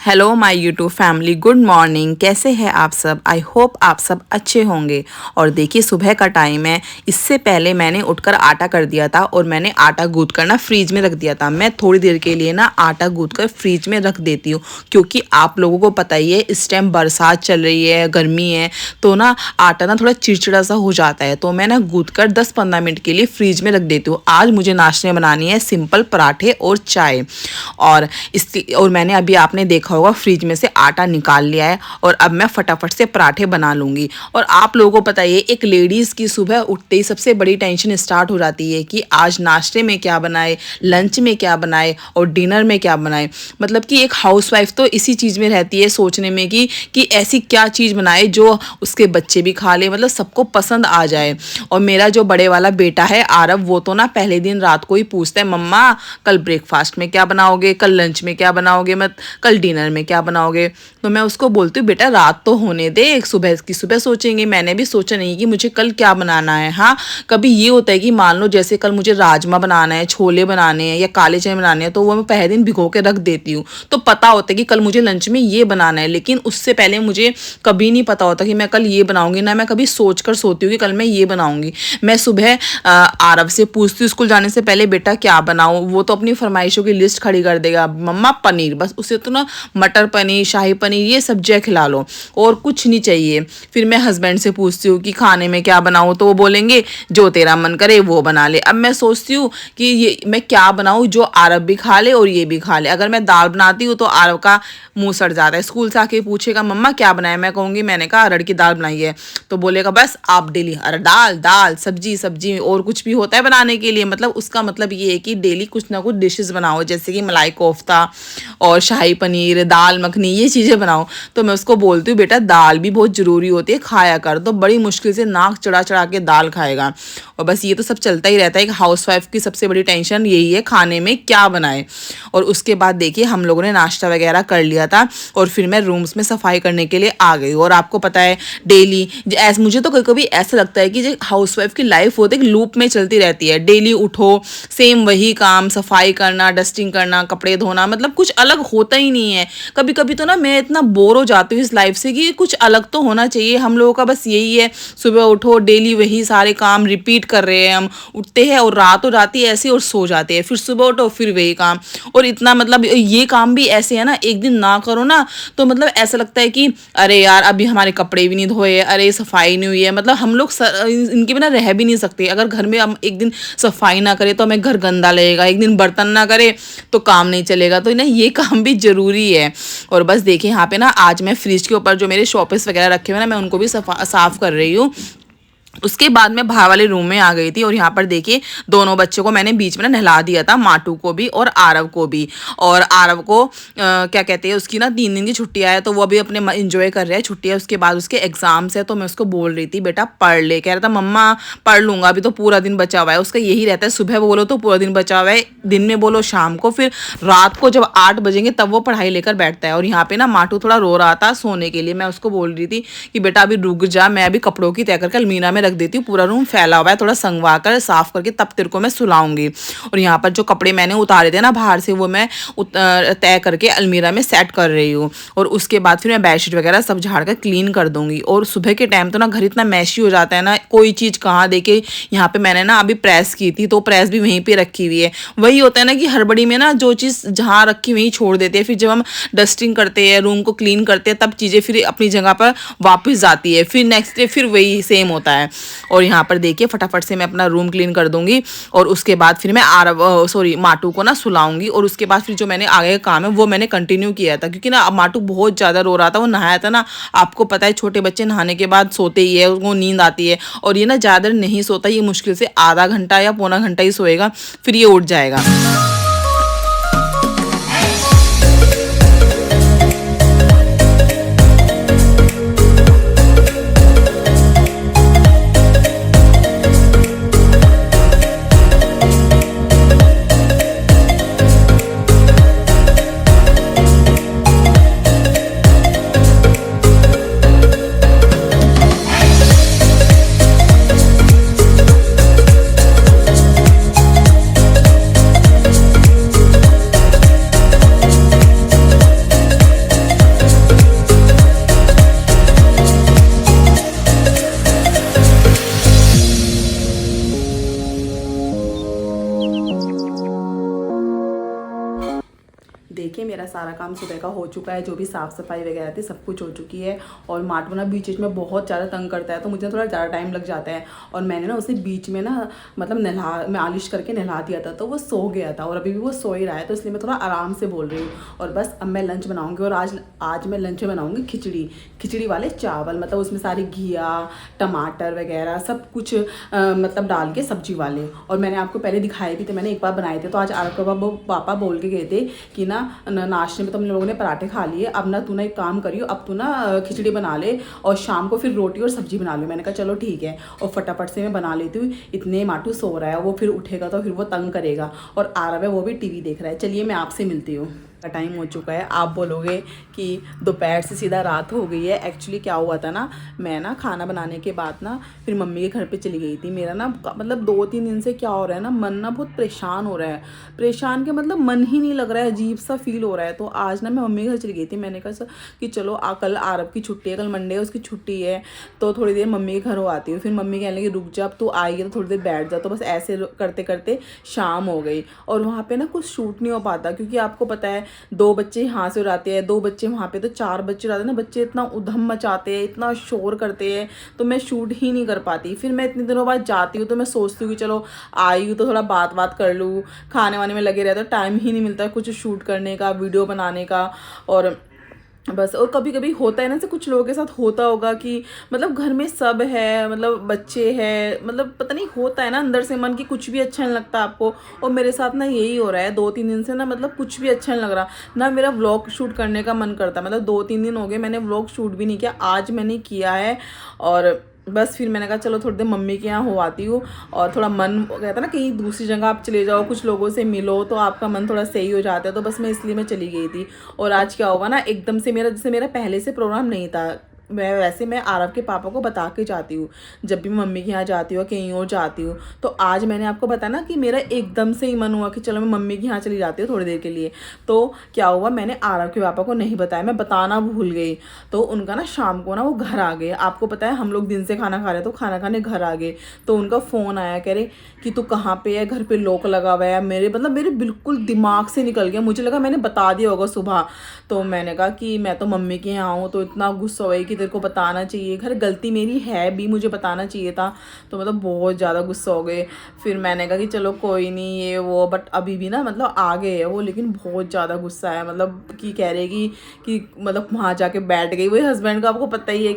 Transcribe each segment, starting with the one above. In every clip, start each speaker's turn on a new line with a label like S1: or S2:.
S1: Hello my YouTube family, good morning. कैसे हैं आप सब? आई होप आप सब अच्छे होंगे। और देखिए सुबह का टाइम है। इससे पहले मैंने उठकर आटा कर दिया था और मैंने आटा गूंथ कर ना फ्रीज में रख दिया था। मैं थोड़ी देर के लिए ना आटा गूंथ कर फ्रीज में रख देती हूँ, क्योंकि आप लोगों को पता ही है इस टाइम बरसात चल रही है, गर्मी है, तो ना आटा ना थोड़ा चिड़चिड़ा सा हो जाता है। तो मैं ना गूंथ कर 10-15 मिनट के लिए फ्रीज में रख देती हूँ। आज मुझे नाश्ते में बनानी है सिंपल पराठे और चाय। और मैंने अभी आपने देखा होगा फ्रिज में से आटा निकाल लिया है और अब मैं फटाफट से पराठे बना लूँगी। और आप लोगों को पता है एक लेडीज़ की सुबह उठते ही सबसे बड़ी टेंशन स्टार्ट हो जाती है कि आज नाश्ते में क्या बनाए, लंच में क्या बनाए और डिनर में क्या बनाए। मतलब कि एक हाउसवाइफ तो इसी चीज़ में रहती है, सोचने में कि ऐसी क्या चीज़ बनाए जो उसके बच्चे भी खा ले, मतलब सबको पसंद आ जाए। और मेरा जो बड़े वाला बेटा है आरव, वो तो ना पहले दिन रात को ही पूछता है, मम्मा कल ब्रेकफास्ट में क्या बनाओगे, कल लंच में क्या बनाओगे, मत कल डिनर में क्या बनाओगे। तो मैं उसको बोलती हूँ बेटा रात तो होने दे, सुबह की सुबह सोचेंगे। मैंने भी सोचा नहीं कि मुझे कल क्या बनाना है। हाँ, कभी ये होता है कि मान लो जैसे कल मुझे राजमा बनाना है, छोले बनाने हैं या काले चने बनाने हैं, तो वो मैं पहले दिन भिगो के रख देती हूँ। तो पता होता है कि कल मुझे लंच में ये बनाना है, लेकिन उससे पहले मुझे कभी नहीं पता होता कि मैं कल ये बनाऊंगी। ना मैं कभी सोच कर सोती हूँ कि कल मैं ये बनाऊंगी। मैं सुबह आरव से पूछती हूँ स्कूल जाने से पहले, बेटा क्या बनाऊँ। वो तो अपनी फरमाइशों की लिस्ट खड़ी कर देगा, मम्मा पनीर, बस उसे तो ना मटर पनीर, शाही पनीर, ये सब्जियां खिला लो और कुछ नहीं चाहिए। फिर मैं हस्बैंड से पूछती हूँ कि खाने में क्या बनाऊँ, तो वो बोलेंगे जो तेरा मन करे वो बना ले। अब मैं सोचती हूँ कि ये मैं क्या बनाऊँ जो आरव भी खा ले और ये भी खा ले। अगर मैं दाल बनाती हूँ तो आरव का मुंह सड़ जाता है, स्कूल से आके पूछेगा मम्मा क्या बनाया। मैं कहूँगी मैंने कहा अरहर की दाल बनाई है, तो बोलेगा बस आप डेली अरहर दाल दाल सब्जी सब्जी और कुछ भी होता है बनाने के लिए। मतलब उसका मतलब ये है कि डेली कुछ ना कुछ डिशेस बनाओ, जैसे कि मलाई कोफ्ता और शाही पनीर, दाल मखनी, ये चीज़ें बनाओ। तो मैं उसको बोलती हूँ बेटा दाल भी बहुत ज़रूरी होती है, खाया कर। तो बड़ी मुश्किल से नाक चढ़ा चढ़ा के दाल खाएगा। और बस ये तो सब चलता ही रहता है। एक हाउसवाइफ की सबसे बड़ी टेंशन यही है खाने में क्या बनाए। और उसके बाद देखिए हम लोगों ने नाश्ता वगैरह कर लिया था और फिर मैं रूम्स में सफाई करने के लिए आ गई। और आपको पता है डेली ऐसा, मुझे तो कभी कभी ऐसा लगता है कि जो हाउसवाइफ की लाइफ होती है लूप में चलती रहती है। डेली उठो सेम वही काम, सफाई करना, डस्टिंग करना, कपड़े धोना, मतलब कुछ अलग होता ही नहीं है। कभी कभी तो ना मैं इतना बोर हो जाती हूँ इस लाइफ से कि कुछ अलग तो होना चाहिए। हम लोगों का बस यही है, सुबह उठो डेली वही सारे काम रिपीट कर रहे हैं। हम उठते हैं और रात हो जाती है ऐसे और सो जाते हैं, फिर सुबह उठो फिर वही काम। और इतना मतलब ये काम भी ऐसे है ना, एक दिन ना करो ना तो मतलब ऐसा लगता है कि अरे यार अभी हमारे कपड़े भी नहीं धोए, अरे सफाई नहीं हुई है। मतलब हम लोग इनके बिना रह भी नहीं सकते। अगर घर में हम एक दिन सफाई ना करें तो हमें घर गंदा लगेगा, एक दिन बर्तन ना करे तो काम नहीं चलेगा। तो ना ये काम भी जरूरी है। और बस देखिए यहाँ पे ना आज मैं फ्रिज के ऊपर जो मेरे शॉपिस वगैरह रखे हुए ना, मैं उनको भी साफ कर रही हूँ। उसके बाद मैं बाहर वाले रूम में आ गई थी और यहाँ पर देखिए दोनों बच्चों को मैंने बीच में ना नहला दिया था, माटू को भी और आरव को भी। और आरव को क्या कहते हैं, उसकी ना 3 दिन की छुट्टियाँ है तो वो अभी अपने इंजॉय कर रहा है छुट्टियाँ। उसके बाद उसके एग्जाम्स है, तो मैं उसको बोल रही थी बेटा पढ़ ले। कह रहा था मम्मा पढ़ लूँगा, अभी तो पूरा दिन बचा हुआ है। उसका यही रहता है, सुबह बोलो तो पूरा दिन बचा हुआ है, दिन में बोलो शाम को, फिर रात को जब 8 बजेंगे तब वो पढ़ाई लेकर बैठता है। और यहाँ पे ना माटू थोड़ा रो रहा था सोने के लिए। मैं उसको बोल रही थी कि बेटा अभी रुक जा, मैं अभी कपड़ों की तय करके अलमीरा में रख देती हूँ, पूरा रूम फैला हुआ है, थोड़ा संगवा कर साफ करके तब तेरे को मैं सुलाऊंगी। और यहाँ पर जो कपड़े मैंने उतारे थे ना बाहर से, वो मैं तय करके अलमीरा में सेट कर रही हूँ। और उसके बाद फिर मैं बेडशीट वगैरह सब झाड़ कर क्लीन कर दूंगी। और सुबह के टाइम तो ना घर इतना मैशी हो जाता है ना, कोई चीज़ कहाँ देखे। यहाँ पे मैंने ना अभी प्रेस की थी तो प्रेस भी वहीं पर रखी हुई है। वही होता है ना कि हड़बड़ी में ना जो चीज़ जहाँ रखी वहीं छोड़ देते हैं, फिर जब हम डस्टिंग करते हैं, रूम को क्लीन करते हैं, तब चीज़ें फिर अपनी जगह पर वापस जाती है, फिर नेक्स्ट डे फिर वही सेम होता है। और यहाँ पर देखिए फटाफट से मैं अपना रूम क्लीन कर दूंगी और उसके बाद फिर मैं माटू को ना सुलाऊंगी। और उसके बाद फिर जो मैंने आगे का काम है वो मैंने कंटिन्यू किया था, क्योंकि ना माटू बहुत ज़्यादा रो रहा था। वो नहाया था ना, आपको पता है छोटे बच्चे नहाने के बाद सोते ही है, उनको नींद आती है। और ये ना ज़्यादा नहीं सोता, ये मुश्किल से आधा घंटा या पौना घंटा ही सोएगा, फिर ये उठ जाएगा। देखिए मेरा सारा काम सुबह का हो चुका है, जो भी साफ़ सफाई वगैरह थी सब कुछ हो चुकी है। और माटू ना बीच बीच में बहुत ज़्यादा तंग करता है, तो मुझे थोड़ा ज़्यादा टाइम लग जाता है। और मैंने ना उसे बीच में ना मतलब मालिश करके नहला दिया था, तो वो सो गया था और अभी भी वो सो ही रहा है, तो इसलिए मैं थोड़ा आराम से बोल रही हूँ। और बस अब मैं लंच बनाऊँगी, और आज मैं लंच में बनाऊँगी खिचड़ी वाले चावल, मतलब उसमें सारी घिया टमाटर वगैरह सब कुछ मतलब डाल के सब्जी वाले। और मैंने आपको पहले दिखाए भी थे, मैंने एक बार बनाए थे। तो आज आरव के पापा बोल के गए थे कि ना नाश्ते में तो हम लोगों ने पराठे खा लिए, अब ना तू ना एक काम करियो, अब तू ना खिचड़ी बना ले और शाम को फिर रोटी और सब्जी बना लो। मैंने कहा चलो ठीक है, और फटाफट से मैं बना लेती हूँ। इतने माटू सो रहा है, वो फिर उठेगा तो फिर वो तंग करेगा। और आरव है वो भी टीवी देख रहा है। चलिए मैं आपसे मिलती हूँ। का टाइम हो चुका है। आप बोलोगे कि दोपहर से सीधा रात हो गई है। एक्चुअली क्या हुआ था ना, मैं ना खाना बनाने के बाद ना फिर मम्मी के घर पे चली गई थी। मेरा ना मतलब 2-3 दिन से क्या हो रहा है ना, मन ना बहुत परेशान हो रहा है। परेशान के मतलब मन ही नहीं लग रहा है, अजीब सा फील हो रहा है। तो आज ना मैं मम्मी के घर चली गई थी। मैंने कहा कि चलो कल आरव की छुट्टी है, कल मंडे है, उसकी छुट्टी है, तो थोड़ी देर मम्मी के घर हो आती हूँ। फिर मम्मी कहने लगी रुक जा, अब तू आई है तो थोड़ी देर बैठ जा। तो बस ऐसे करते करते शाम हो गई। और वहाँ पे ना कुछ शूट नहीं हो पाता, क्योंकि आपको पता है 2 बच्चे यहाँ से उड़ाते हैं, 2 बच्चे वहाँ पे, तो 4 बच्चे उड़ाते हैं ना। बच्चे इतना उधम मचाते हैं, इतना शोर करते हैं, तो मैं शूट ही नहीं कर पाती। फिर मैं इतने दिनों बाद जाती हूँ तो मैं सोचती हूँ कि चलो आई हूँ तो थोड़ा बात कर लूँ, खाने वाने में लगे रहते, तो टाइम ही नहीं मिलता कुछ शूट करने का, वीडियो बनाने का। और बस, और कभी कभी होता है ना से कुछ लोगों के साथ होता होगा कि मतलब घर में सब है, मतलब बच्चे हैं, मतलब पता नहीं होता है ना अंदर से मन की कुछ भी अच्छा नहीं लगता आपको। और मेरे साथ ना यही हो रहा है 2-3 दिन से ना, मतलब कुछ भी अच्छा नहीं लग रहा ना। मेरा व्लॉग शूट करने का मन करता, मतलब 2-3 दिन हो गए मैंने व्लॉग शूट भी नहीं किया, आज मैंने किया है। और बस फिर मैंने कहा चलो थोड़ी देर मम्मी के यहाँ हो आती हूँ। और थोड़ा मन कहता है ना, कहीं दूसरी जगह आप चले जाओ, कुछ लोगों से मिलो, तो आपका मन थोड़ा सही हो जाता है। तो बस मैं इसलिए मैं चली गई थी। और आज क्या हुआ ना, एकदम से जैसे मेरा पहले से प्रोग्राम नहीं था, मैं आरव के पापा को बता के जाती हूँ जब भी मैं मम्मी के यहाँ जाती हूँ, कहीं और जाती हूँ। तो आज मैंने आपको बताया ना कि मेरा एकदम से ही मन हुआ कि चलो मैं मम्मी के यहाँ चली जाती हूँ थोड़ी देर के लिए। तो क्या हुआ, मैंने आरव के पापा को नहीं बताया, मैं बताना भूल गई। तो उनका ना शाम को ना वो घर आ गए। आपको पता है हम लोग दिन से खाना खा रहे, तो खाना खाने घर आ गए। तो उनका फ़ोन आया, कह रहे कि तू कहाँ पे है, घर पे लॉक लगा हुआ है। मेरे बिल्कुल दिमाग से निकल गया, मुझे लगा मैंने बता दिया होगा सुबह। तो मैंने कहा कि मैं तो मम्मी के यहाँ हूँ। तो इतना गुस्सा हुआ कि तेरे को बताना चाहिए, घर गलती मेरी है भी, मुझे बताना चाहिए था। तो मतलब बहुत ज़्यादा गुस्सा हो गए। फिर मैंने कहा कि चलो कोई नहीं ये वो, बट अभी भी ना मतलब आ गए है वो, लेकिन बहुत ज़्यादा गुस्सा है। मतलब कि कह रहे कि मतलब वहाँ जाके बैठ गई। वही हस्बैंड का आपको पता ही है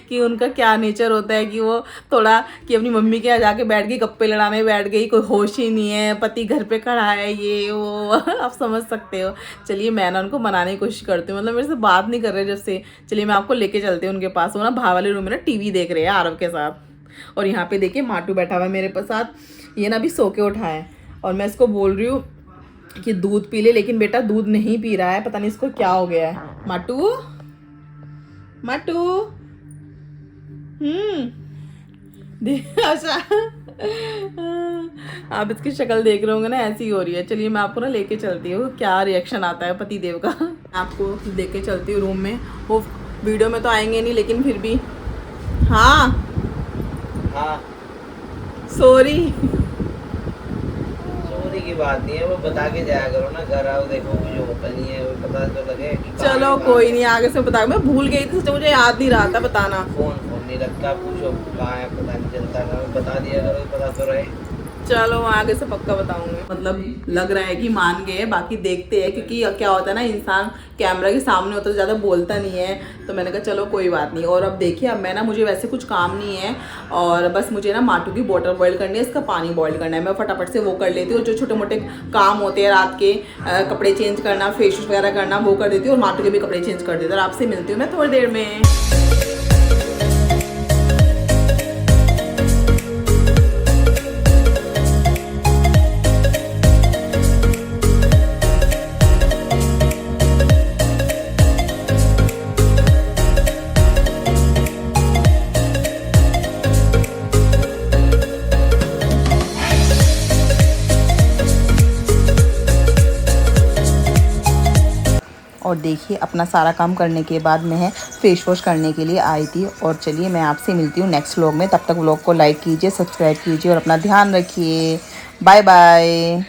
S1: कि उनका क्या नेचर होता है, कि वो थोड़ा कि अपनी मम्मी के यहाँ जाके बैठ गई, गप्पे लड़ाने बैठ गई, कोई होश ही नहीं है, पति घर पे खड़ा है, ये वो आप समझ सकते हो। चलिए मैं ना उनको मनाने की कोशिश करती हूँ, मतलब मेरे से बात नहीं कर रहे जब से। चलिए मैं आपको लेके चलती हूँ उनके पास। वो ना बाहर वाले रूम में ना टीवी देख रहे हैं आरव के साथ। और यहाँ पे देखिए माटू बैठा हुआ है मेरे साथ, ये ना अभी सो के उठा है। और मैं इसको बोल रही हूँ कि दूध पी ले, लेकिन बेटा दूध नहीं पी रहा है, पता नहीं इसको क्या हो गया है। माटू माटू अच्छा आप इसकी शक्ल देख रहे होंगे ना, ऐसी ही हो रही है। चलिए मैं आपको ना लेके चलती हूँ, क्या रिएक्शन आता है पति देव का। आपको लेके चलती हूँ रूम में। वो वीडियो में तो आएंगे नहीं, लेकिन फिर भी हाँ सॉरी
S2: की बात नहीं है, वो बता के जाया करो ना, घर आओ देखो कुछ होता नहीं है, वो पता तो लगे।
S1: चलो कोई नहीं, आगे से बता, मैं भूल गई थी, मुझे याद नहीं रहा था बताना।
S2: फोन नहीं रखता, पूछो कहाँ है पता नहीं चलता, बता दिया करो, पता तो रहे।
S1: चलो आगे से पक्का बताऊंगी। मतलब लग रहा है कि मान गए, बाकी देखते हैं, क्योंकि क्या होता है ना, इंसान कैमरा के सामने होता है तो ज़्यादा बोलता नहीं है। तो मैंने कहा चलो कोई बात नहीं। और अब देखिए, अब मैं ना, मुझे वैसे कुछ काम नहीं है, और बस मुझे ना माटू की बोतल बॉईल करनी है, इसका पानी बॉईल करना है। मैं फटाफट से वो कर लेती हूँ, जो छोटे मोटे काम होते हैं रात के, कपड़े चेंज करना, फेस वगैरह करना, वो कर देती हूँ। और माटू के भी कपड़े चेंज कर देती हूँ। और आपसे मिलती हूँ मैं थोड़ी देर में। और देखिए अपना सारा काम करने के बाद मैं फेस वॉश करने के लिए आई थी। और चलिए मैं आपसे मिलती हूँ नेक्स्ट व्लॉग में। तब तक व्लॉग को लाइक कीजिए, सब्सक्राइब कीजिए और अपना ध्यान रखिए। Bye bye.